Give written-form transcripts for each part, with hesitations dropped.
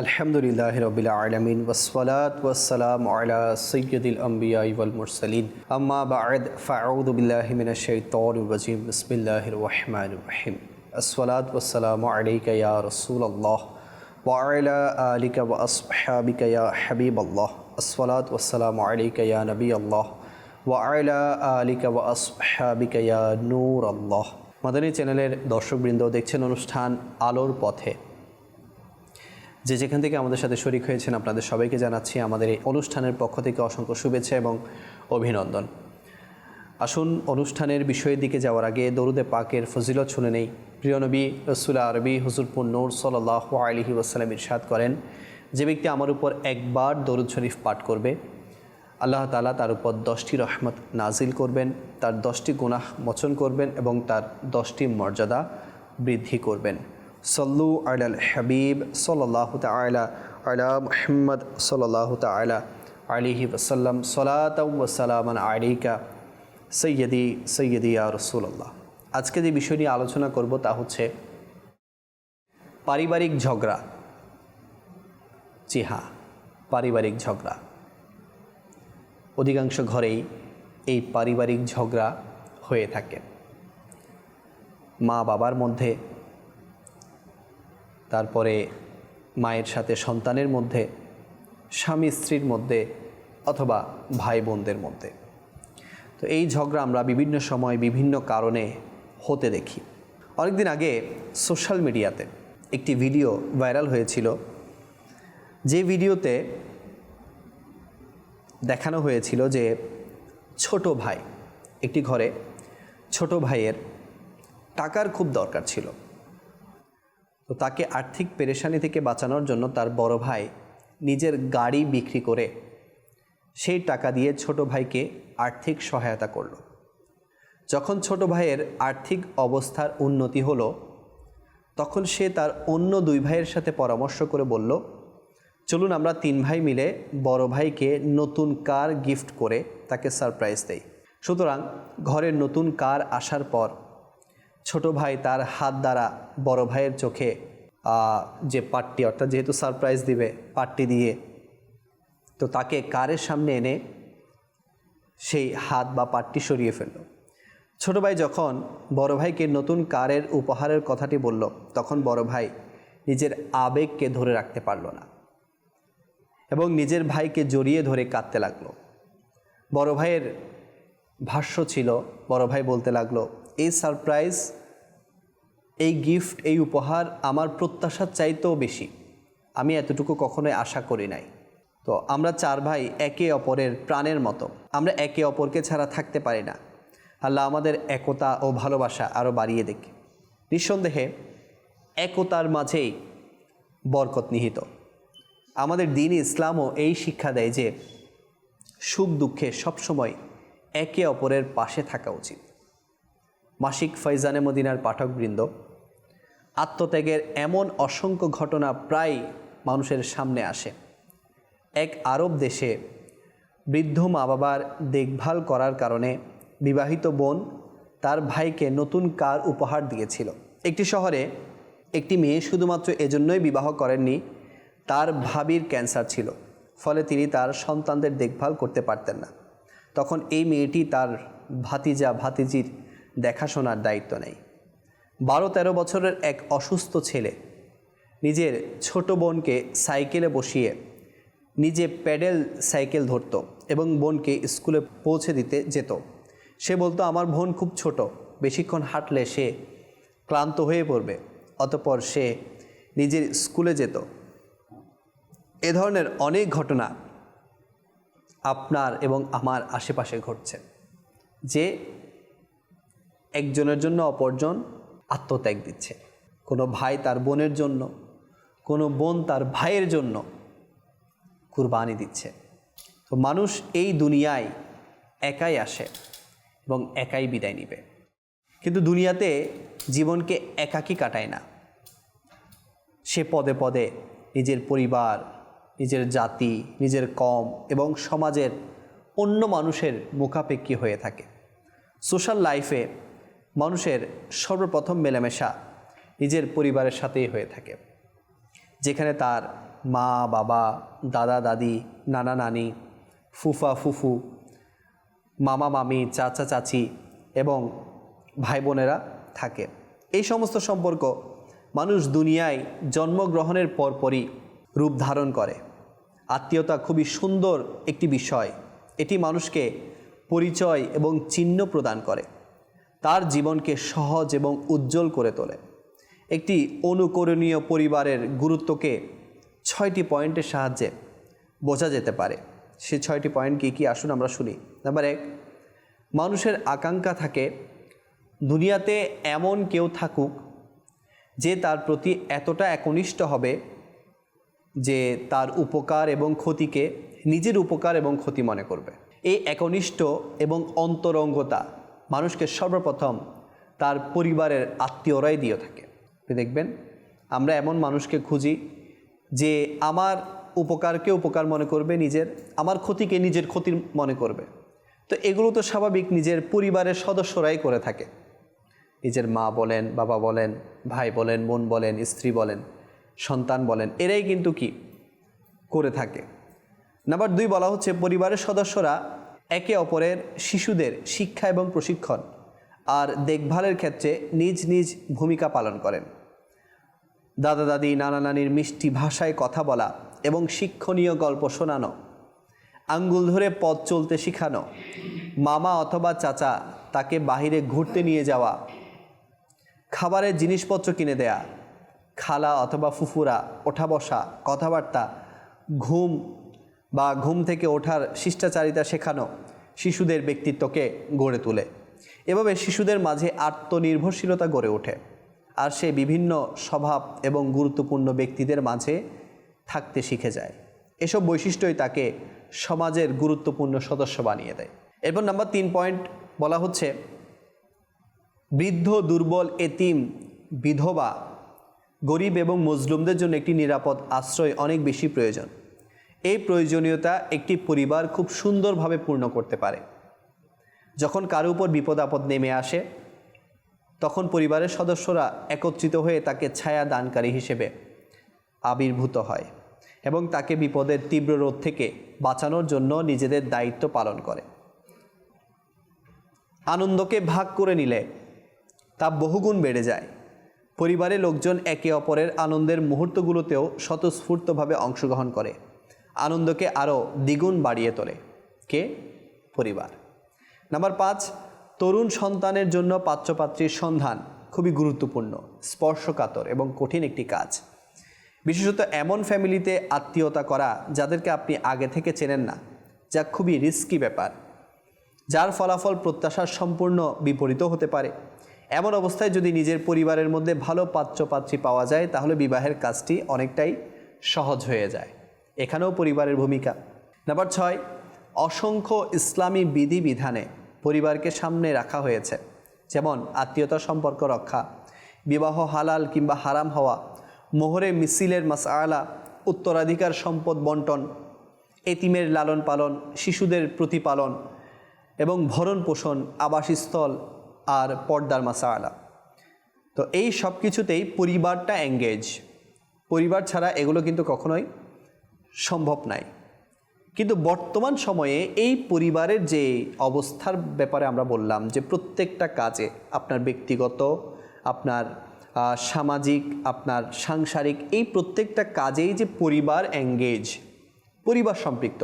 আলহামদুলিল্লাহি রাব্বিল আলামিন ওয়াসসালাতু ওয়াসসালামু আলা সাইয়্যিদিল আমবিয়াই ওয়াল মুরসালিন আম্মা বা'দ ফাআউযু বিল্লাহি মিনাশ শাইতানির রাজিম বিসমিল্লাহির রহমানির রহিম আসসালাতু ওয়াসসালামু আলাইকা ইয়া রাসূলুল্লাহ ওয়া আলা আলিকা ওয়া আসহাবিকা ইয়া হাবিবাল্লাহ আসসালাতু ওয়াসসালামু আলাইকা ইয়া নবিয়াল্লাহ ওয়া আলা আলিকা ওয়া আসহাবিকা ইয়া নূরাল্লাহ। মাদানী চ্যানেলের দর্শকবৃন্দ, দেখছেন অনুষ্ঠান আলোর পথে। যে যেখান থেকে আমাদের সাথে শরীক হয়েছেন আপনাদের সবাইকে জানাচ্ছি আমাদের এই অনুষ্ঠানের পক্ষ থেকে অসংখ্য শুভেচ্ছা এবং অভিনন্দন। আসুন অনুষ্ঠানের বিষয়ের দিকে যাওয়ার আগে দরুদে পাকের ফজিলত শুনে নেই। প্রিয় নবী রাসূল আরবি হুজুর নূর সাল্লাল্লাহু আলাইহি ওয়াসাল্লাম ইরশাদ করেন, যে ব্যক্তি আমার উপর একবার দরুদ শরীফ পাঠ করবে, আল্লাহ তাআলা তার উপর 10টি রহমত নাজিল করবেন, তার 10টি গুনাহ মোচন করবেন এবং তার 10টি মর্যাদা বৃদ্ধি করবেন। সল্লু আলাল হাবিব সাল্লাল্লাহু তাআলা আলা মুহাম্মদ সাল্লাল্লাহু তাআলা আলাইহি ওয়াসাল্লাম সালাতাও ওয়া সালামান আলাইকা সাইয়্যিদি ইয়া রাসূলুল্লাহ। আজকে যে বিষয় নিয়ে আলোচনা করব তা হচ্ছে পারিবারিক ঝগড়া। জি হ্যাঁ, পারিবারিক ঝগড়া। অধিকাংশ ঘরেই এই পারিবারিক ঝগড়া হয়ে থাকে। মা বাবার মধ্যে, তারপরে মায়ের সাথে সন্তানের মধ্যে, স্বামী স্ত্রীর মধ্যে, অথবা ভাই বোনদের মধ্যে। তো এই ঝগড়া আমরা বিভিন্ন সময় বিভিন্ন কারণে হতে দেখি। অনেকদিন আগে সোশ্যাল মিডিয়াতে একটি ভিডিও ভাইরাল হয়েছিল, যে ভিডিওতে দেখানো হয়েছিল যে ছোট ভাই, একটি ঘরে ছোট ভাইয়ের টাকার খুব দরকার ছিল। তো তাকে আর্থিক পেরেশানি থেকে বাঁচানোর জন্য তার বড় ভাই নিজের গাড়ি বিক্রি করে সেই টাকা দিয়ে ছোট ভাইকে আর্থিক সহায়তা করল। যখন ছোট ভাইয়ের আর্থিক অবস্থার উন্নতি হলো, তখন সে তার অন্য দুই ভাইয়ের সাথে পরামর্শ করে বলল, চলুন আমরা 3 ভাই মিলে বড় ভাইকে নতুন কার গিফট করে তাকে সারপ্রাইজ দেই। সুতরাং ঘরের নতুন কার আসার পর ছোট ভাই তার হাত দ্বারা বড় ভাইয়ের চোখে যে পাট্টি, অর্থাৎ যেহেতু সারপ্রাইজ দিবে, পাট্টি দিয়ে তো তাকে কারের সামনে এনে সেই হাত বা পাট্টি সরিয়ে ফেলল। ছোট ভাই যখন বড় ভাইকে নতুন কারের উপহারের কথাটি বলল, তখন বড় ভাই নিজের আবেগকে ধরে রাখতে পারল না এবং নিজের ভাইকে জড়িয়ে ধরে কাঁদতে লাগলো। বড় ভাইয়ের ভাষ্য ছিল, বড় ভাই বলতে লাগলো, এই সারপ্রাইজ, এই গিফট, এই উপহার আমার প্রত্যাশার চাইতেও বেশি। আমি এতটুকু কখনোই আশা করি নাই। তো আমরা 4 ভাই একে অপরের প্রাণের মতো, আমরা একে অপরকে ছাড়া থাকতে পারি না। আল্লাহ আমাদের একতা ও ভালোবাসা আরও বাড়িয়ে দেখ। নিঃসন্দেহে একতার মাঝেই বরকত নিহিত। আমাদের দ্বীন ইসলামও এই শিক্ষা দেয় যে সুখ দুঃখে সবসময় একে অপরের পাশে থাকা উচিত। মাসিক ফয়জানে মদিনার পাঠকবৃন্দ, আত্মত্যাগের এমন অসংখ্য ঘটনা প্রায় মানুষের সামনে আসে। এক আরব দেশে বৃদ্ধ মা বাবার দেখভাল করার কারণে বিবাহিত বোন তার ভাইকে নতুন কার উপহার দিয়েছিল। একটি শহরে একটি মেয়ে শুধুমাত্র এজন্যই বিবাহ করেননি, তার ভাবির ক্যান্সার ছিল, ফলে তিনি তার সন্তানদের দেখভাল করতে পারতেন না। তখন এই মেয়েটি তার ভাতিজা ভাতিজির দেখাশোনার দায়িত্ব নেয়। 12-13 বছরের এক অসুস্থ ছেলে নিজের ছোট বোনকে সাইকেলে বসিয়ে নিজে প্যাডেল সাইকেল ধরত এবং বোনকে স্কুলে পৌঁছে দিতে যেত। সে বলতো, আমার বোন খুব ছোট, বেশিক্ষণ হাঁটলে সে ক্লান্ত হয়ে পড়বে। অতঃপর সে নিজের স্কুলে যেত। এ ধরনের অনেক ঘটনা আপনার এবং আমার আশেপাশে ঘটছে, যে একজনের জন্য অপরজন আত্মত্যাগ দিচ্ছে। কোনো ভাই তার বোনের জন্য, কোনো বোন তার ভাইয়ের জন্য কুরবানি দিচ্ছে। তো মানুষ এই দুনিয়ায় একাই আসে এবং একাই বিদায় নিবে, কিন্তু দুনিয়াতে জীবনকে একাকী কাটায় না। সে পদে পদে নিজের পরিবার, নিজের জাতি, নিজের কম এবং সমাজের অন্য মানুষের মুখাপেক্ষী হয়ে থাকে। সোশ্যাল লাইফে মানুষের সর্বপ্রথম মেলামেশা নিজের পরিবারের সাথেই হয়ে থাকে, যেখানে তার মা বাবা, দাদা দাদি, নানা নানি, ফুফা ফুফু, মামা মামি, চাচা চাচি এবং ভাই বোনেরা থাকে। এই সমস্ত সম্পর্ক মানুষ দুনিয়ায় জন্মগ্রহণের পরপরই রূপ ধারণ করে। আত্মীয়তা খুবই সুন্দর একটি বিষয়। এটি মানুষকে পরিচয় এবং চিহ্ন প্রদান করে, তার জীবনকে সহজ এবং উজ্জ্বল করে তোলে। একটি অনুকরণীয় পরিবারের গুরুত্বকে 6টি পয়েন্টের সাহায্যে বোঝা যেতে পারে। সে 6টি পয়েন্ট কী আসুন আমরা শুনি। নাম্বার 1, মানুষের আকাঙ্ক্ষা থাকে দুনিয়াতে এমন কেউ থাকুক যে তার প্রতি এতটা একনিষ্ঠ হবে যে তার উপকার এবং ক্ষতিকে নিজের উপকার এবং ক্ষতি মনে করবে। এই একনিষ্ঠ এবং অন্তরঙ্গতা মানুষকে সর্বপ্রথম তার পরিবারের আত্মীয়রাই দিয়ে থাকে। দেখবেন আমরা এমন মানুষকে খুঁজি যে আমার উপকারকে উপকার মনে করবে, আমার ক্ষতিকে নিজের ক্ষতির মনে করবে। তো এগুলো তো স্বাভাবিক নিজের পরিবারের সদস্যরাই করে থাকে। নিজের মা বলেন, বাবা বলেন, ভাই বলেন, বোন বলেন, স্ত্রী বলেন, সন্তান বলেন, এরাই কিন্তু কি করে থাকে। নাম্বার 2 বলা হচ্ছে পরিবারের সদস্যরা একে অপরের শিশুদের শিক্ষা এবং প্রশিক্ষণ আর দেখভালের ক্ষেত্রে নিজ নিজ ভূমিকা পালন করেন। দাদা দাদি, নানা নানির মিষ্টি ভাষায় কথা বলা এবং শিক্ষণীয় গল্প শোনানো, আঙ্গুল ধরে পথ চলতে শেখানো, মামা অথবা চাচা তাকে বাহিরে ঘুরতে নিয়ে যাওয়া, খাবারের জিনিসপত্র কিনে দেয়া, খালা অথবা ফুফুরা ওঠা বসা, কথাবার্তা, ঘুম থেকে ওঠার শিষ্টাচারিতা শেখানো শিশুদের ব্যক্তিত্বকে গড়ে তোলে। এভাবে শিশুদের মাঝে আত্মনির্ভরশীলতা গড়ে ওঠে আর সে বিভিন্ন স্বভাব এবং গুরুত্বপূর্ণ ব্যক্তিদের মাঝে থাকতে শিখে যায়। এসব বৈশিষ্ট্যই তাকে সমাজের গুরুত্বপূর্ণ সদস্য বানিয়ে দেয়। এরপর নাম্বার 3 পয়েন্ট বলা হচ্ছে বৃদ্ধ, দুর্বল, এতিম, বিধবা, গরিব এবং মজলুমদের জন্য একটি নিরাপদ আশ্রয় অনেক বেশি প্রয়োজন। এই প্রয়োজনীয়তা একটি পরিবার খুব সুন্দরভাবে পূর্ণ করতে পারে। যখন কারো উপর বিপদ আপদ নেমে আসে তখন পরিবারের সদস্যরা একত্রিত হয়ে তাকে ছায়া দানকারী হিসেবে আবির্ভূত হয় এবং তাকে বিপদের তীব্র রোধ থেকে বাঁচানোর জন্য নিজেদের দায়িত্ব পালন করে। আনন্দকে ভাগ করে নিলে তা বহুগুণ বেড়ে যায়। পরিবারের লোকজন একে অপরের আনন্দের মুহূর্তগুলোতেও স্বতঃস্ফূর্তভাবে অংশগ্রহণ করে, আনন্দকে আরও দ্বিগুণ বাড়িয়ে তোলে। কে? পরিবার। নাম্বার 5, তরুণ সন্তানের জন্য পাত্রপাত্রীর সন্ধান খুবই গুরুত্বপূর্ণ, স্পর্শকাতর এবং কঠিন একটি কাজ। বিশেষত এমন ফ্যামিলিতে আত্মীয়তা করা যাদেরকে আপনি আগে থেকে চেনেন না, যা খুবই রিস্কি ব্যাপার, যার ফলাফল প্রত্যাশার সম্পূর্ণ বিপরীত হতে পারে। এমন অবস্থায় যদি নিজের পরিবারের মধ্যে ভালো পাত্রপাত্রী পাওয়া যায় তাহলে বিবাহের কাজটি অনেকটাই সহজ হয়ে যায়। এখানেও পরিবারের ভূমিকা। নাম্বার 6, অসংখ্য ইসলামী বিধিবিধানে পরিবারকে সামনে রাখা হয়েছে, যেমন আত্মীয়তার সম্পর্ক রক্ষা, বিবাহ হালাল কিংবা হারাম হওয়া, মোহরে মিছিলের মাসআলা, উত্তরাধিকার সম্পদ বন্টন, এতিমের লালন পালন, শিশুদের প্রতিপালন এবং ভরণ পোষণ, আবাসস্থল আর পর্দার মাসআলা। তো এই সব কিছুতেই পরিবারটা এঙ্গেজ। পরিবার ছাড়া এগুলো কিন্তু কখনোই সম্ভব নাই। কিন্তু বর্তমান সময়ে এই পরিবারের যে অবস্থার ব্যাপারে আমরা বললাম যে প্রত্যেকটা কাজে আপনার ব্যক্তিগত, আপনার সামাজিক, আপনার সাংসারিক, এই প্রত্যেকটা কাজেই যে পরিবার এঙ্গেজ, পরিবার সম্পৃক্ত।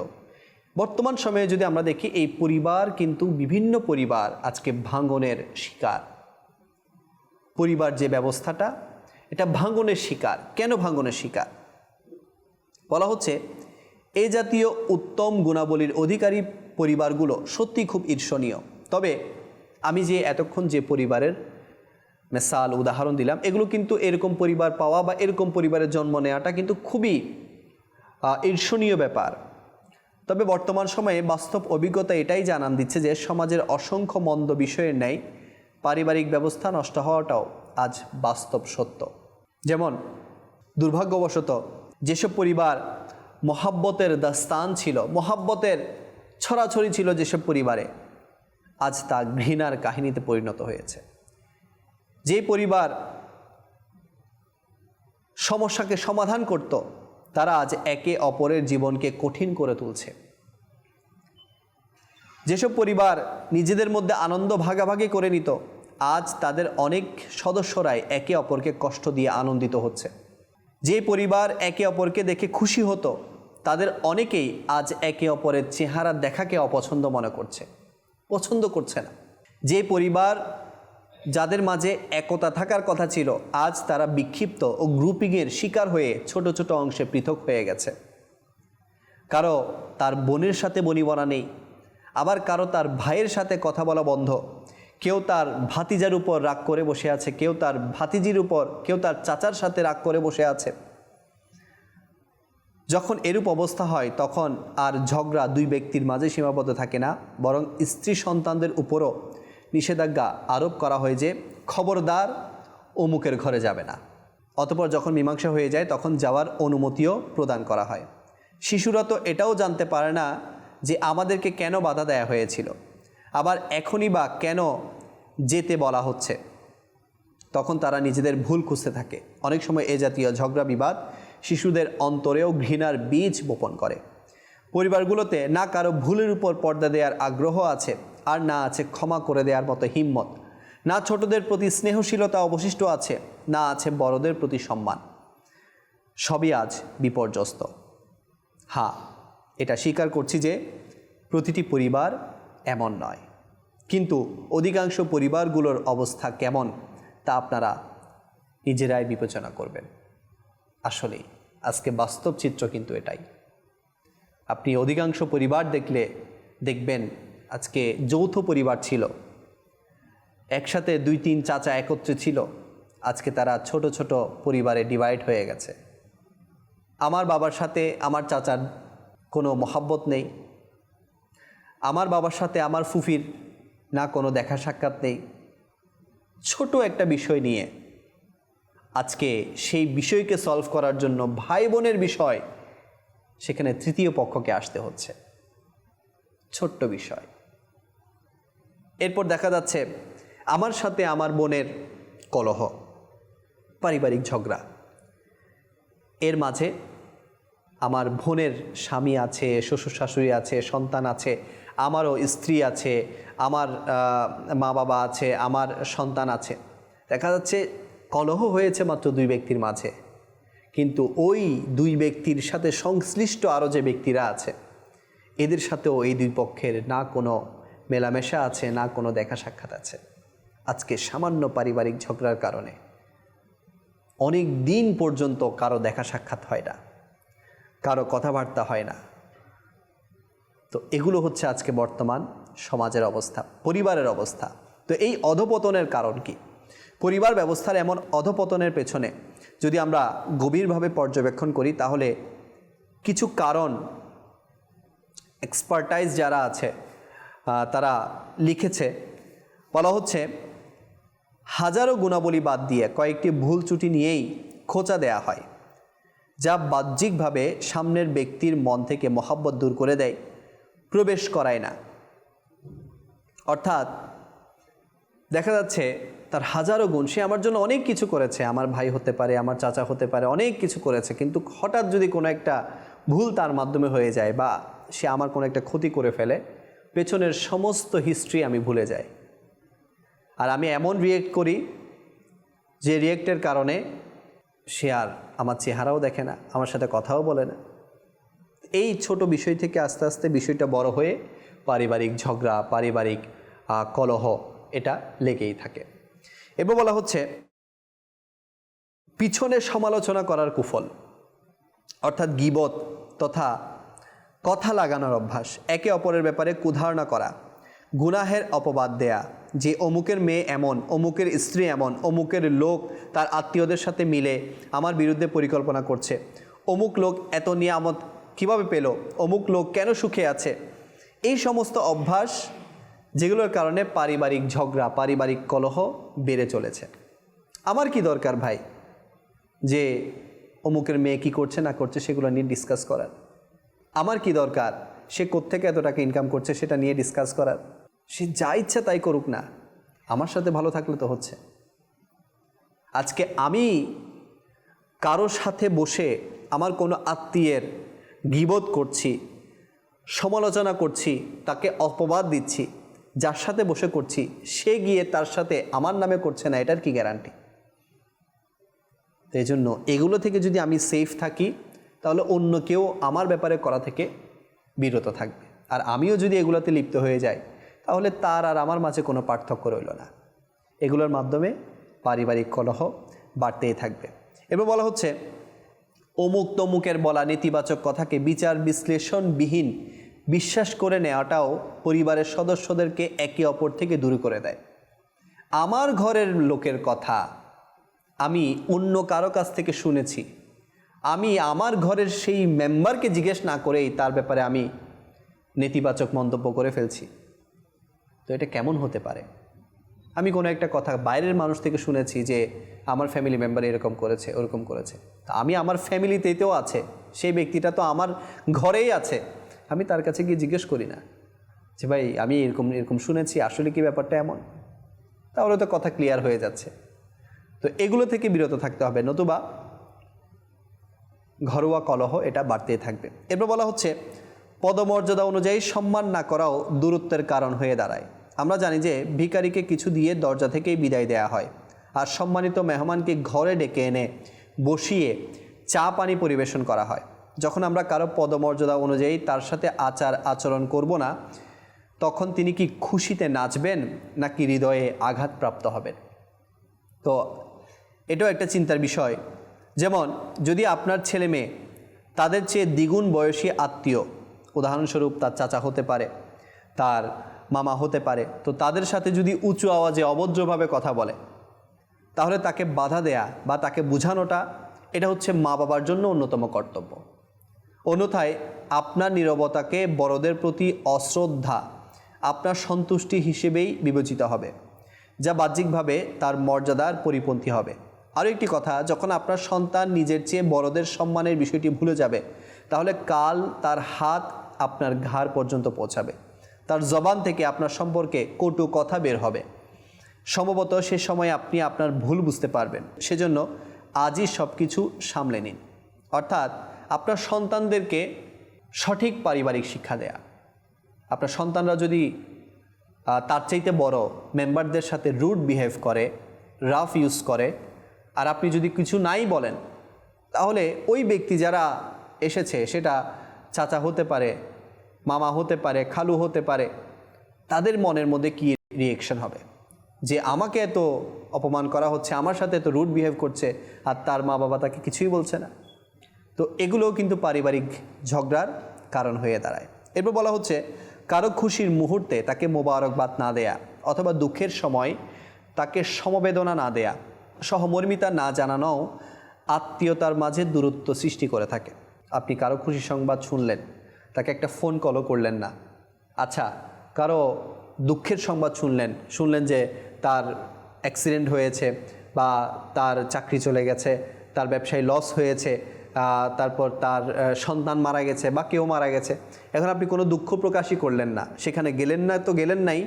বর্তমান সময়ে যদি আমরা দেখি এই পরিবার কিন্তু বিভিন্ন পরিবার আজকে ভাঙনের শিকার। পরিবার যে ব্যবস্থাটা এটা ভাঙনের শিকার। কেন ভাঙনের শিকার? বলা হচ্ছে এই জাতীয় উত্তম গুণাবলীর অধিকারী পরিবারগুলো সত্যি খুব ঈর্ষণীয়। তবে আমি যে এতক্ষণ যে পরিবারের মিসাল উদাহরণ দিলাম, এগুলো কিন্তু এরকম পরিবার পাওয়া বা এরকম পরিবারের জন্ম নেওয়াটা কিন্তু খুবই ঈর্ষণীয় ব্যাপার। তবে বর্তমান সময়ে বাস্তব অভিজ্ঞতা এটাই জানান দিচ্ছে যে সমাজের অসংখ্য মন্দ বিষয়ের ন্যায় পারিবারিক ব্যবস্থা নষ্ট হওয়াটাও আজ বাস্তব সত্য। যেমন দুর্ভাগ্যবশত যেসব পরিবার মহাব্বতের দাস্তান ছিল, মহাব্বতের ছড়াছড়ি ছিল যেসব পরিবারে, আজ তা ঘৃণার কাহিনীতে পরিণত হয়েছে। যে পরিবার সমস্যাকে সমাধান করত তারা আজ একে অপরের জীবনকে কঠিন করে তুলছে। যেসব পরিবার নিজেদের মধ্যে আনন্দ ভাগাভাগি করে নিত, আজ তাদের অনেক সদস্যরাই একে অপরকে কষ্ট দিয়ে আনন্দিত হচ্ছে। যে পরিবার একে অপরকে দেখে খুশি হতো, তাদের অনেকেই আজ একে অপরের চেহারা দেখাকে অপছন্দ মনে করছে, পছন্দ করছে না। যে পরিবার যাদের মাঝে একতা থাকার কথা ছিল, আজ তারা বিক্ষিপ্ত ও গ্রুপিংয়ের শিকার হয়ে ছোট ছোট অংশে পৃথক হয়ে গেছে। কারো তার বোনের সাথে বনিবনা নেই, আবার কারো তার ভাইয়ের সাথে কথা বলা বন্ধ। কেউ তার ভাতিজার উপর রাগ করে বসে আছে, কেউ তার ভাতিজির উপর, কেউ তার চাচার সাথে রাগ করে বসে আছে। যখন এরূপ অবস্থা হয়, তখন আর ঝগড়া দুই ব্যক্তির মাঝে সীমাবদ্ধ থাকে না, বরং স্ত্রী সন্তানদের উপরও নিষেধাজ্ঞা আরোপ করা হয় যে খবরদার অমুকের ঘরে যাবে না। অতঃপর যখন মীমাংসা হয়ে যায়, তখন যাওয়ার অনুমতিও প্রদান করা হয়। শিশুরা তো এটাও জানতে পারে না যে আমাদেরকে কেন বাধা দেয়া হয়েছিল, আবার এখনই বা কেন যেতে বলা হচ্ছে। তখন তারা নিজেদের ভুল খুঁজতে থাকে। অনেক সময় এ জাতীয় ঝগড়া বিবাদ শিশুদের অন্তরেও ঘৃণার বীজ বপন করে। পরিবারগুলোতে না কারো ভুলের উপর পর্দা দেওয়ার আগ্রহ আছে, আর না আছে ক্ষমা করে দেওয়ার মতো হিম্মত। না ছোটদের প্রতি স্নেহশীলতা অবশিষ্ট আছে, না আছে বড়দের প্রতি সম্মান। সবই আজ বিপর্যস্ত। হ্যাঁ, এটা স্বীকার করছি যে প্রতিটি পরিবার এমন নয়, কিন্তু অধিকাংশ পরিবারগুলোর অবস্থা কেমন তা আপনারা নিজেরাই বিবেচনা করবেন। আসলেই আজকে বাস্তব চিত্র কিন্তু এটাই। আপনি অধিকাংশ পরিবার দেখবেন আজকে যৌথ পরিবার ছিল, একসাথে 2-3 চাচা একত্রে ছিল, আজকে তারা ছোট ছোট পরিবারে ডিভাইড হয়ে গেছে। আমার বাবার সাথে আমার চাচার কোনো মহাব্বত নেই, আমার বাবার সাথে আমার ফুফির না কোনো দেখা সাক্ষাৎ নেই। ছোট একটা বিষয় নিয়ে আজকে সেই বিষয়কে সলভ করার জন্য ভাই বোনের বিষয়, সেখানে তৃতীয় পক্ষকে আসতে হচ্ছে। ছোট্ট বিষয়। এরপর দেখা যাচ্ছে আমার সাথে আমার বোনের কলহ, পারিবারিক ঝগড়া। এর মাঝে আমার বোনের স্বামী আছে, শ্বশুর শাশুড়ি আছে, সন্তান আছে, আমারও স্ত্রী আছে, আমার মা বাবা আছে, আমার সন্তান আছে। দেখা যাচ্ছে কলহ হয়েছে মাত্র 2 ব্যক্তির মাঝে, কিন্তু ওই 2 ব্যক্তির সাথে সংশ্লিষ্ট আরও যে ব্যক্তিরা আছে, এদের সাথেও এই 2 পক্ষের না কোনো মেলামেশা আছে, না কোনো দেখা সাক্ষাৎ আছে। আজকে সামান্য পারিবারিক ঝগড়ার কারণে অনেক দিন পর্যন্ত কারো দেখা সাক্ষাৎ হয় না, কারো কথাবার্তা হয় না। তো এগুলো হচ্ছে আজকে বর্তমান সমাজের অবস্থা, পরিবারের অবস্থা। তো এই অধপতনের কারণ কি? পরিবার ব্যবস্থার এমন অধপতনের পেছনে যদি আমরা গভীরভাবে পর্যবেক্ষণ করি, তাহলে কিছু কারণ এক্সপার্টাইজ যারা আছে তারা লিখেছে। বলা হচ্ছে, হাজারো গুণাবলী বাদ দিয়ে কয়েকটি ভুল ত্রুটি নিয়েই খোঁচা দেয়া হয়, যা বাহ্যিকভাবে সামনের ব্যক্তির মন থেকে মহাব্বত দূর করে দেয়, প্রবেশ করায় না। অর্থাৎ দেখা যাচ্ছে তার হাজারো গুণ, সে আমার জন্য অনেক কিছু করেছে, আমার ভাই হতে পারে, আমার চাচা হতে পারে, অনেক কিছু করেছে, কিন্তু হঠাৎ যদি কোনো একটা ভুল তার মাধ্যমে হয়ে যায় বা সে আমার কোনো একটা ক্ষতি করে ফেলে, পেছনের সমস্ত হিস্ট্রি আমি ভুলে যাই। আর আমি এমন রিয়েক্ট করি যে রিয়েক্টের কারণে সে আর আমার চেহারাও দেখে না, আমার সাথে কথাও বলে না। এই ছোট বিষয় থেকে আস্তে আস্তে বিষয়টা বড় হয়ে পারিবারিক ঝগড়া, পারিবারিক কলহ এটা লেগেই থাকে। এবার বলা হচ্ছে পিছনে সমালোচনা করার কুফল, অর্থাৎ গীবত তথা কথা লাগানোর অভ্যাস, একে অপরের ব্যাপারে কুধারণা করা, গুনাহের অপবাদ দেয়া, যে অমুকের মেয়ে এমন, অমুকের স্ত্রী এমন, অমুকের লোক তার আত্মীয়দের সাথে মিলে আমার বিরুদ্ধে পরিকল্পনা করছে, অমুক লোক এত নিয়ামত কিভাবে পেল, অমুক লোক কেন সুখে আছে। এই সমস্ত অভ্যাস যেগুলোর কারণে পারিবারিক ঝগড়া, পারিবারিক কলহ বেড়ে চলেছে। আমার কি দরকার ভাই যে অমুকের মেয়ে কি করছে না করছে সেগুলো নিয়ে ডিসকাস করার? আমার কি দরকার সে কোত্থেকে এত টাকা ইনকাম করছে সেটা নিয়ে ডিসকাস করার? সে যা ইচ্ছা তাই করুক না, আমার সাথে ভালো থাকলে তো হচ্ছে। আজকে আমি কারো সাথে বসে আমার কোনো আত্মীয়ের গীবত করছি, সমালোচনা করছি, তাকে অপবাদ দিচ্ছি, যার সাথে বসে করছি সে গিয়ে তার সাথে আমার নামে করছে না, এটার কি গ্যারান্টি? এই জন্য এগুলো থেকে যদি আমি সেফ থাকি তাহলে অন্য কেউ আমার ব্যাপারে করা থেকে বিরত থাকবে। আর আমিও যদি এগুলোতে লিপ্ত হয়ে যাই তাহলে তার আর আমার মাঝে কোনো পার্থক্য রইল না। এগুলোর মাধ্যমে পারিবারিক কলহ বাড়তেই থাকবে। এবার বলা হচ্ছে অমুক তমুকের বলা নেতিবাচক কথাকে বিচার বিশ্লেষণবিহীন বিশ্বাস করে নেওয়াটাও পরিবারের সদস্যদেরকে একে অপর থেকে দূর করে দেয়। আমার ঘরের লোকের কথা আমি অন্য কারো কাছ থেকে শুনেছি, আমি আমার ঘরের সেই মেম্বারকে জিজ্ঞেস না করেই তার ব্যাপারে আমি নেতিবাচক মন্তব্য করে ফেলছি। তো এটা কেমন হতে পারে? আমি কোনো একটা কথা বাইরের মানুষ থেকে শুনেছি যে আমার ফ্যামিলি মেম্বার এরকম করেছে, ওরকম করেছে। তা আমি আমার ফ্যামিলিতেও আছে, সেই ব্যক্তিটা তো আমার ঘরেই আছে, আমি তার কাছে গিয়ে জিজ্ঞেস করি না যে ভাই আমি এরকম এরকম শুনেছি, আসলে কি ব্যাপারটা এমন? তাহলে তো কথা ক্লিয়ার হয়ে যাচ্ছে। তো এগুলো থেকে বিরত থাকতে হবে, নতুবা ঘরোয়া কলহ এটা বাড়তেই থাকবে। এরপর বলা হচ্ছে পদমর্যাদা অনুযায়ী সম্মান না করাও দূরত্বের কারণ হয়ে দাঁড়ায়। আমরা জানি যে ভিখারিকে কিছু দিয়ে দরজা থেকেই বিদায় দেওয়া হয়, আর সম্মানিত মেহমানকে ঘরে ডেকে এনে বসিয়ে চা পানি পরিবেশন করা হয়। যখন আমরা কারো পদমর্যাদা অনুযায়ী তার সাথে আচার আচরণ করব না, তখন তিনি কি খুশিতে নাচবেন নাকি হৃদয়ে আঘাতপ্রাপ্ত হবেন? তো এটাও একটা চিন্তার বিষয়। যেমন যদি আপনার ছেলে মেয়ে তাদের চেয়ে দ্বিগুণ বয়সী আত্মীয়, উদাহরণস্বরূপ তার চাচা হতে পারে, তার মামা হতে পারে, তো তাদের সাথে যদি উঁচু আওয়াজে অভদ্রভাবে কথা বলে, তাহলে তাকে বাধা দেয়া বা তাকে বোঝানোটা এটা হচ্ছে মা বাবার জন্য অন্যতম কর্তব্য। অন্যথায় আপনার নীরবতাকে বড়দের প্রতি অশ্রদ্ধা আপনার সন্তুষ্টি হিসেবেই বিবেচিত হবে, যা বাহ্যিকভাবে তার মর্যাদার পরিপন্থী হবে। আরও একটি কথা, যখন আপনার সন্তান নিজের চেয়ে বড়দের সম্মানের বিষয়টি ভুলে যাবে, তাহলে কাল তার হাত আপনার ঘাড় পর্যন্ত পৌঁছাবে, তার জবান থেকে আপনার সম্পর্কে কটু কথা বের হবে। সম্ভবত সে সময় আপনি আপনার ভুল বুঝতে পারবেন। সেজন্য আজই সব কিছু সামলে নিন। অর্থাৎ আপনার সন্তানদেরকে সঠিক পারিবারিক শিক্ষা দেয়া। আপনার সন্তানরা যদি তার চাইতে বড় মেম্বারদের সাথে রুড বিহেভ করে, রাফ ইউজ করে, আর আপনি যদি কিছু নাই বলেন, তাহলে ওই ব্যক্তি যারা এসেছে, সেটা চাচা হতে পারে, মামা হতে পারে, খালু হতে পারে, তাদের মনের মধ্যে কী রিয়েকশন হবে যে আমাকে এত অপমান করা হচ্ছে, আমার সাথে এত রুড বিহেভ করছে, আর তার মা বাবা তাকে কিছুই বলছে না। তো এগুলোও কিন্তু পারিবারিক ঝগড়ার কারণ হয়ে দাঁড়ায়। এরপর বলা হচ্ছে কারো খুশির মুহূর্তে তাকে মোবারকবাদ না দেয়া, অথবা দুঃখের সময় তাকে সমবেদনা না দেয়া, সহমর্মিতা না জানানোও আত্মীয়তার মাঝে দূরত্ব সৃষ্টি করে থাকে। আপনি কারো খুশি সংবাদ শুনলেন, তাকে একটা ফোন কলও করলেন না। আচ্ছা, কারো দুঃখের সংবাদ শুনলেন যে তার অ্যাক্সিডেন্ট হয়েছে, বা তার চাকরি চলে গেছে, তার ব্যবসায় লস হয়েছে, তারপর তার সন্তান মারা গেছে বা কেউ মারা গেছে। এখন আপনি কোনো দুঃখ প্রকাশই করলেন না, সেখানে গেলেন না, তো গেলেন নাই,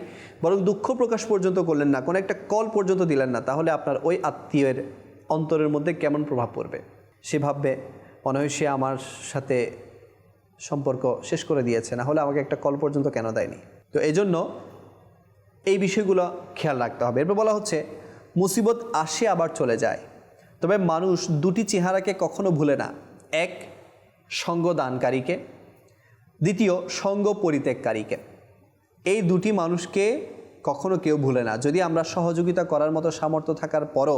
বরং দুঃখ প্রকাশ পর্যন্ত করলেন না, কোনো একটা কল পর্যন্ত দিলেন না, তাহলে আপনার ওই আত্মীয়ের অন্তরের মধ্যে কেমন প্রভাব পড়বে? সে ভাববে মনে হয় সে আমার সাথে সম্পর্ক শেষ করে দিয়েছে, না হলে আমাকে একটা কল পর্যন্ত কেন দেয়নি। তো এই জন্য এই বিষয়গুলো খেয়াল রাখতে হবে। এরপর বলা হচ্ছে মুসিবত আসে আবার চলে যায়, তবে মানুষ দুটি চেহারাকে কখনো ভুলে না। এক, সঙ্গ দানকারীকে, দ্বিতীয় সঙ্গ পরিত্যাগকারীকে। এই দুটি মানুষকে কখনো কেউ ভুলে না। যদি আমরা সহযোগিতা করার মতো সামর্থ্য থাকার পরও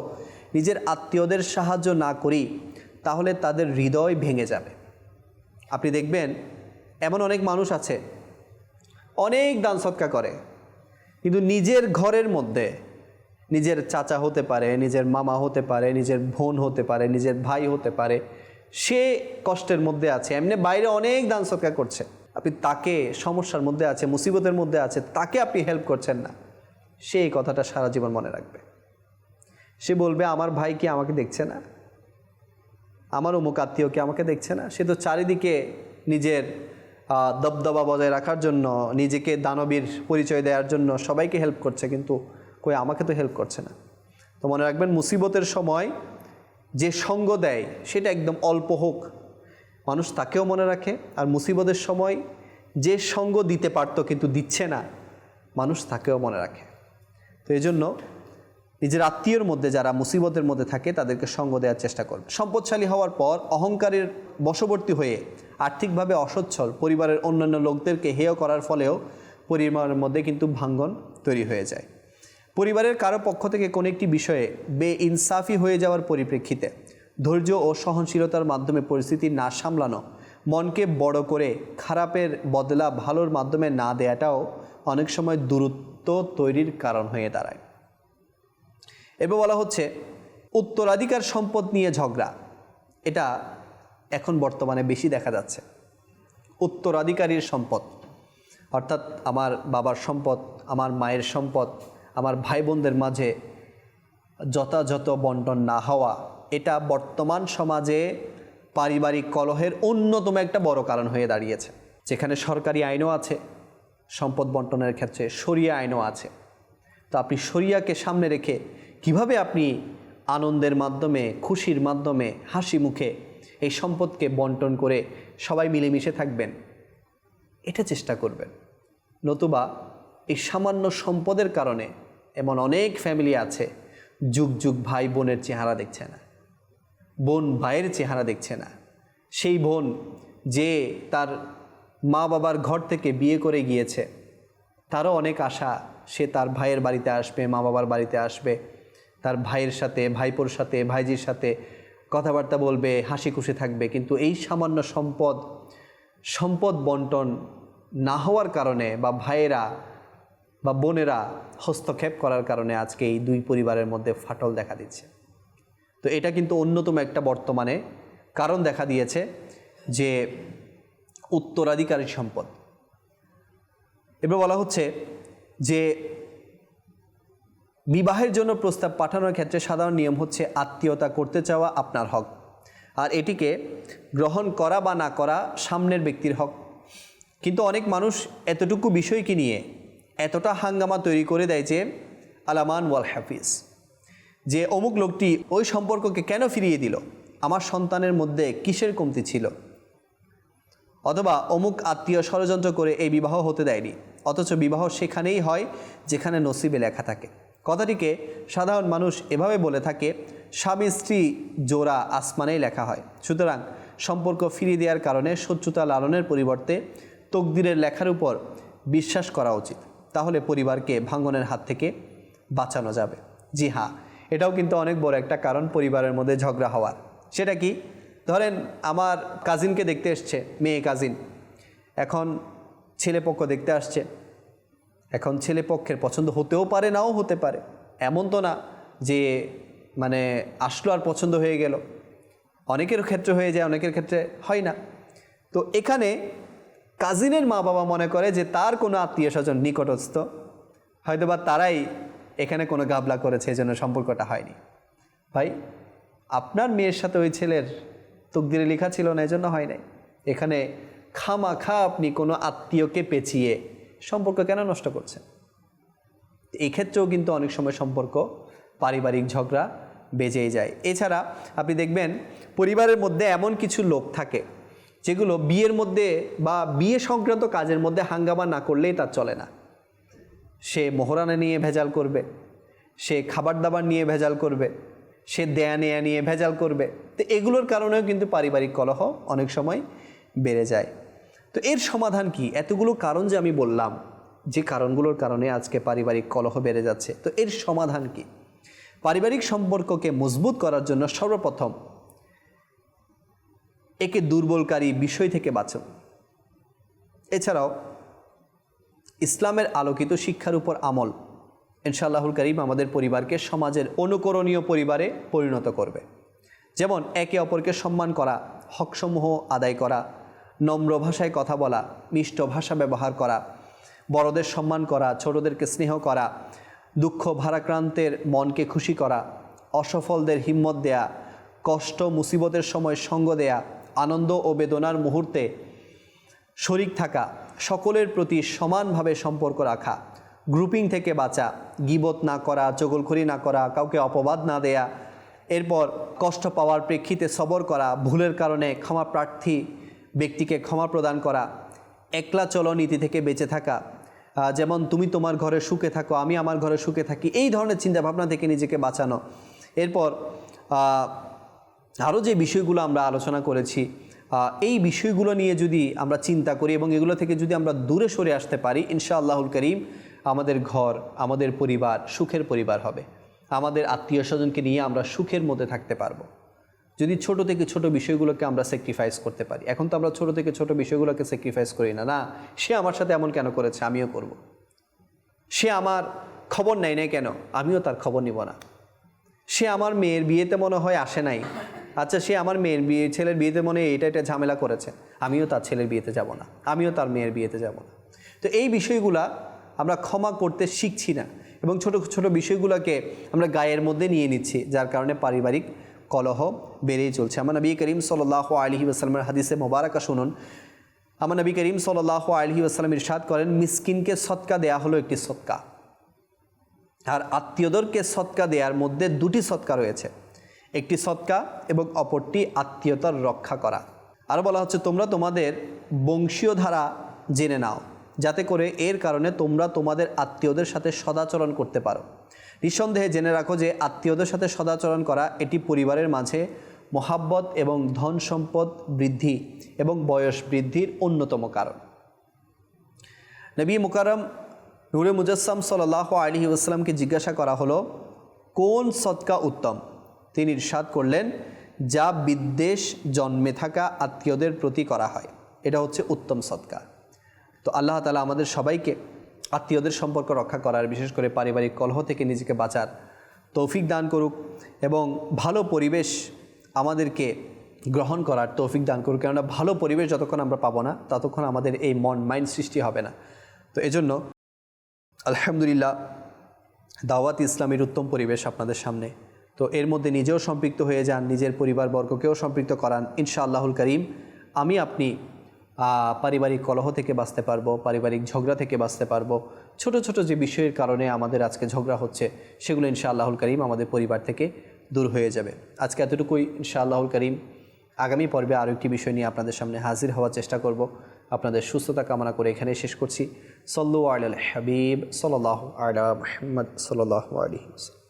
নিজের আত্মীয়দের সাহায্য না করি, তাহলে তাদের হৃদয় ভেঙে যাবে। আপনি দেখবেন এমন অনেক মানুষ আছে অনেক দান সৎকার করে, কিন্তু নিজের ঘরের মধ্যে নিজের চাচা হতে পারে, নিজের মামা হতে পারে, নিজের বোন হতে পারে, নিজের ভাই হতে পারে, সে কষ্টের মধ্যে আছে, এমনি বাইরে অনেক দান সৎকার করছে, আপনি তাকে সমস্যার মধ্যে আছে, মুসিবতের মধ্যে আছে, তাকে আপনি হেল্প করছেন না, সে এই কথাটা সারা জীবন মনে রাখবে। সে বলবে আমার ভাই কি আমাকে দেখছে না, আমার অমুক আত্মীয় কি আমাকে দেখছে না, সে তো চারিদিকে নিজের দবদবা বজায় রাখার জন্য, নিজেকে দানবীর পরিচয় দেওয়ার জন্য সবাইকে হেল্প করছে, কিন্তু কই আমাকে তো হেল্প করছে না। তো মনে রাখবেন মুসিবতের সময় যে সঙ্গ দেয় সেটা একদম অল্প হোক মানুষ তাকেও মনে রাখে, আর মুসিবতের সময় যে সঙ্গ দিতে পারতো কিন্তু দিচ্ছে না, মানুষ তাকেও মনে রাখে। তো এই জন্য নিজের আত্মীয়র মধ্যে যারা মুসিবতের মধ্যে থাকে তাদেরকে সঙ্গ দেওয়ার চেষ্টা করবে। সম্পদশালী হওয়ার পর অহংকারের বশবর্তী হয়ে আর্থিকভাবে অসচ্ছল পরিবারের অন্যান্য লোকদেরকে হেয় করার ফলেও পরিবারের মধ্যে কিন্তু ভাঙ্গন তৈরি হয়ে যায়। পরিবারের কারো পক্ষ থেকে কোনো একটি বিষয়ে বেইনসাফি হয়ে যাওয়ার পরিপ্রেক্ষিতে ধৈর্য ও সহনশীলতার মাধ্যমে পরিস্থিতি না সামলানো, মনকে বড় করে খারাপের বদলা ভালোর মাধ্যমে না দেয়াটাও অনেক সময় দূরত্ব তৈরির কারণ হয়ে দাঁড়ায়। এবার বলা হচ্ছে উত্তরাধিকার সম্পদ নিয়ে ঝগড়া, এটা এখন বর্তমানে বেশি দেখা যাচ্ছে। উত্তরাধিকারীর সম্পদ, অর্থাৎ আমার বাবার সম্পদ, আমার মায়ের সম্পদ, আমার ভাই বোনদের মাঝে যথাযথ বন্টন না হওয়া, এটা বর্তমান সমাজে পারিবারিক কলহের অন্যতম একটা বড় কারণ হয়ে দাঁড়িয়েছে। যেখানে সরকারি আইনও আছে সম্পদ বন্টনের ক্ষেত্রে, শরিয়া আইনও আছে। তো আপনি শরিয়াকে সামনে রেখে কিভাবে আপনি আনন্দের মাধ্যমে, খুশির মাধ্যমে, হাসি মুখে এই সম্পদকে বন্টন করে সবাই মিলেমিশে থাকবেন, এটা চেষ্টা করবেন। নতুবা এই সামান্য সম্পদের কারণে এমন অনেক ফ্যামিলি আছে যুগ যুগ ভাই বোনের চেহারা দেখছে না, বোন ভাইয়ের চেহারা দেখছে না। সেই বোন যে তার মা বাবার ঘর থেকে বিয়ে করে গিয়েছে, তারও অনেক আশা সে তার ভাইয়ের বাড়িতে আসবে, মা বাবার বাড়িতে আসবে, তার ভাইয়ের সাথে, ভাইপোর সাথে, ভাইজির সাথে কথাবার্তা বলবে, হাসি খুশি থাকবে। কিন্তু এই সামান্য সম্পদ বন্টন না হওয়ার কারণে বা ভাইয়েরা বা বোনেরা হস্তক্ষেপ করার কারণে আজকে এই দুই পরিবারের মধ্যে ফাটল দেখা দিচ্ছে। তো এটা কিন্তু অন্যতম একটা বর্তমানে কারণ দেখা দিয়েছে যে উত্তরাধিকারী সম্পদ। এবার বলা হচ্ছে যে বিবাহের জন্য প্রস্তাব পাঠানোর ক্ষেত্রে সাধারণ নিয়ম হচ্ছে আত্মীয়তা করতে চাওয়া আপনার হক, আর এটিকে গ্রহণ করা বা না করা সামনের ব্যক্তির হক। কিন্তু অনেক মানুষ এতটুকু বিষয়কে নিয়ে এতটা হাঙ্গামা তৈরি করে দেয় যে আলামান ওয়াল হাফিজ, যে অমুক লোকটি ওই সম্পর্ককে কেন ফিরিয়ে দিল, আমার সন্তানের মধ্যে কিসের কমতি ছিল, অথবা অমুক আত্মীয় ষড়যন্ত্র করে এই বিবাহ হতে দেয়নি, অথচ বিবাহ সেখানেই হয় যেখানে নসিবে লেখা থাকে। কথাটিকে সাধারণ মানুষ এভাবে বলে থাকে, স্বামী স্ত্রী জোড়া আসমানেই লেখা হয়। সুতরাং সম্পর্ক ফিরিয়ে দেওয়ার কারণে শত্রুতা লালনের পরিবর্তে তকদিরের লেখার উপর বিশ্বাস করা উচিত, তাহলে পরিবারকে ভাঙনের হাত থেকে বাঁচানো যাবে। জি হ্যাঁ, এটাও কিন্তু অনেক বড় একটা কারণ পরিবারের মধ্যে ঝগড়া হওয়ার। সেটা কি? ধরেন আমার কাজিনকে দেখতে এসছে, মেয়ে কাজিন, এখন ছেলেপক্ষ দেখতে আসছে। এখন ছেলেপক্ষের পছন্দ হতেও পারে, নাও হতে পারে। এমন তো না যে মানে আসলো আর পছন্দ হয়ে গেল, অনেকের ক্ষেত্রে হয়ে যায়, অনেকের ক্ষেত্রে হয় না। তো এখানে কাজিনের মা বাবা মনে করে যে তার কোনো আত্মীয় স্বজন নিকটস্থ, হয়তোবা তারাই এখানে কোনো গাবলা করেছে, এই জন্য সম্পর্কটা হয়নি। ভাই, আপনার মেয়ের সাথে ওই ছেলের তকদিরে লেখা ছিল না, এজন্য হয় নাই। এখানে খামাখা আপনি কোনো আত্মীয়কে পেঁচিয়ে সম্পর্ক কেন নষ্ট করছেন? এই ক্ষেত্রেও কিন্তু অনেক সময় সম্পর্ক, পারিবারিক ঝগড়া বেজেই যায়। এছাড়া আপনি দেখবেন পরিবারের মধ্যে এমন কিছু লোক থাকে যেগুলো বিয়ের মধ্যে বা বিয়ে সংক্রান্ত কাজের মধ্যে হাঙ্গামা না করলেই তার চলে না। সে মোহরানা নিয়ে ভেজাল করবে, সে খাবার দাবার নিয়ে ভেজাল করবে, সে দেয়া নেয়া নিয়ে ভেজাল করবে। তো এগুলোর কারণেও কিন্তু পারিবারিক কলহ অনেক সময় বেড়ে যায়। তো এর সমাধান কি? এতগুলো কারণ যে আমি বললাম, যে কারণগুলোর কারণে আজকে পারিবারিক কলহ বেড়ে যাচ্ছে, তো এর সমাধান কি? পারিবারিক সম্পর্ককে মজবুত করার জন্য সর্বপ্রথম একে দুর্বলকারী বিষয় থেকে বাঁচুন। এছাড়াও ইসলামের আলোকিত শিক্ষার উপর আমল ইনশাআল্লাহুল কারীম আমাদের পরিবারকে সমাজের অনুকরণীয় পরিবারে পরিণত করবে। যেমন একে অপরকে সম্মান করা, হকসমূহ আদায় করা, নম্র ভাষায় কথা বলা, মিষ্ট ভাষা ব্যবহার করা, বড়দের সম্মান করা, ছোটদেরকে স্নেহ করা, দুঃখ ভারাক্রান্তের মনকে খুশি করা, অসফলদের হিম্মত দেয়া, কষ্ট মুসিবতের সময় সঙ্গ দেয়া, আনন্দ ও বেদনার মুহূর্তে শরিক থাকা, সকলের প্রতি সমানভাবে সম্পর্ক রাখা, গ্রুপিং থেকে বাঁচা, গীবত না করা, চগলখড়ি না করা, কাউকে অপবাদ না দেয়া, এরপর কষ্ট পাওয়ার প্রেক্ষিতে সবর করা, ভুলের কারণে ক্ষমা প্রার্থী ব্যক্তিকে ক্ষমা প্রদান করা, একলা চলো নীতি থেকে বেঁচে থাকা, যেমন তুমি তোমার ঘরে সুখে থাকো, আমি আমার ঘরে সুখে থাকি, এই ধরনের চিন্তাভাবনা থেকে নিজেকে বাঁচানো। এরপর আরও যে বিষয়গুলো আমরা আলোচনা করেছি, এই বিষয়গুলো নিয়ে যদি আমরা চিন্তা করি এবং এগুলো থেকে যদি আমরা দূরে সরে আসতে পারি, ইনশাআল্লাহুল করিম আমাদের ঘর, আমাদের পরিবার সুখের পরিবার হবে। আমাদের আত্মীয় স্বজনকে নিয়ে আমরা সুখের মধ্যে থাকতে পারবো যদি ছোট থেকে ছোট বিষয়গুলোকে আমরা স্যাক্রিফাইস করতে পারি। এখন তো আমরা ছোট থেকে ছোট বিষয়গুলোকে স্যাক্রিফাইস করি না, না সে আমার সাথে এমন কেন করেছে, আমিও করব। সে আমার খবর নেয় না কেন, আমিও তার খবর নিব না। সে আমার মেয়ের বিয়েতে মনে হয় আসে নাই, আচ্ছা সে আমার ছেলের বিয়েতে মনে হয় এটা ঝামেলা করেছে, আমিও তার ছেলের বিয়েতে যাব না, আমিও তার মেয়ের বিয়েতে যাব না। তো এই বিষয়গুলা আমরা ক্ষমা করতে শিখছি না এবং ছোট ছোট বিষয়গুলোকে আমরা গায়ের মধ্যে নিয়ে নিচ্ছি, যার কারণে পারিবারিক কলহ বেড়েই চলছে। আমার নবী করিম সাল্লাল্লাহু আলাইহি ওয়াসাল্লামের হাদিসে মোবারকা শুনুন। আমার নবী করিম সাল্লাল্লাহু আলাইহি ওয়াসাল্লাম ইরশাদ করেন, মিসকিনকে সদকা দেয়া হলো একটি সদকা, আর আত্মীয়দেরকে সদকা দেওয়ার মধ্যে দুটি সদকা রয়েছে, একটি সদকা এবং অপরটি আত্মীয়তার রক্ষা করা। আর বলা হচ্ছে, তোমরা তোমাদের বংশীয় ধারা জেনে নাও, যাতে করে এর কারণে তোমরা তোমাদের আত্মীয়দের সাথে সদাচরণ করতে পারো। নিঃসন্দেহে জেনে রাখো যে আত্মীয়দের সাথে সদাচরণ করা এটি পরিবারের মাঝে মহাব্বত এবং ধন সম্পদ বৃদ্ধি এবং বয়স বৃদ্ধির অন্যতম কারণ। নবী মুকাররম নূরে মুজাসসাম সাল্লাল্লাহু আলাইহি ওয়াসাল্লামকে জিজ্ঞাসা করা হলো, কোন সদকা উত্তম? তিনি ইরশাদ করলেন, যা বিদ্বেষ জন্মে থাকা আত্মীয়দের প্রতি করা হয়, এটা হচ্ছে উত্তম সদকা। তো আল্লাহ তাআলা আমাদের সবাইকে আত্মীয়দের সম্পর্ক রক্ষা করার, বিশেষ করে পারিবারিক কলহ থেকে নিজেকে বাঁচার তৌফিক দান করুক এবং ভালো পরিবেশ আমাদেরকে গ্রহণ করার তৌফিক দান করুক। কেননা ভালো পরিবেশ যতক্ষণ আমরা পাবো না, ততক্ষণ আমাদের এই মাইন্ড সৃষ্টি হবে না। তো এজন্য আলহামদুলিল্লাহ দাওয়াত ইসলামের উত্তম পরিবেশ আপনাদের সামনে। তো এর মধ্যে নিজেও সম্পৃক্ত হয়ে যান, নিজের পরিবারবর্গকেও সম্পৃক্ত করান। ইনশাআল্লাহুল করিম আমি আপনি পারিবারিক কলহ থেকে বাঁচতে পারবো, পারিবারিক ঝগড়া থেকে বাঁচতে পারবো। ছোট ছোট যে বিষয়ের কারণে আমাদের আজকে ঝগড়া হচ্ছে, সেগুলো ইনশাআল্লাহুল করিম আমাদের পরিবার থেকে দূর হয়ে যাবে। আজকে এতটুকুই। ইনশাআল্লাহুল করিম আগামী পর্বে আরও একটি বিষয় নিয়ে আপনাদের সামনে হাজির হওয়ার চেষ্টা করব। আপনাদের সুস্থতা কামনা করে এখানেই শেষ করছি। সল্লু আলাল হাবিব সাল্লাল্লাহু আলা মুহাম্মদ সাল্লাল্লাহু আলাইহি ওয়াসাল্লাম।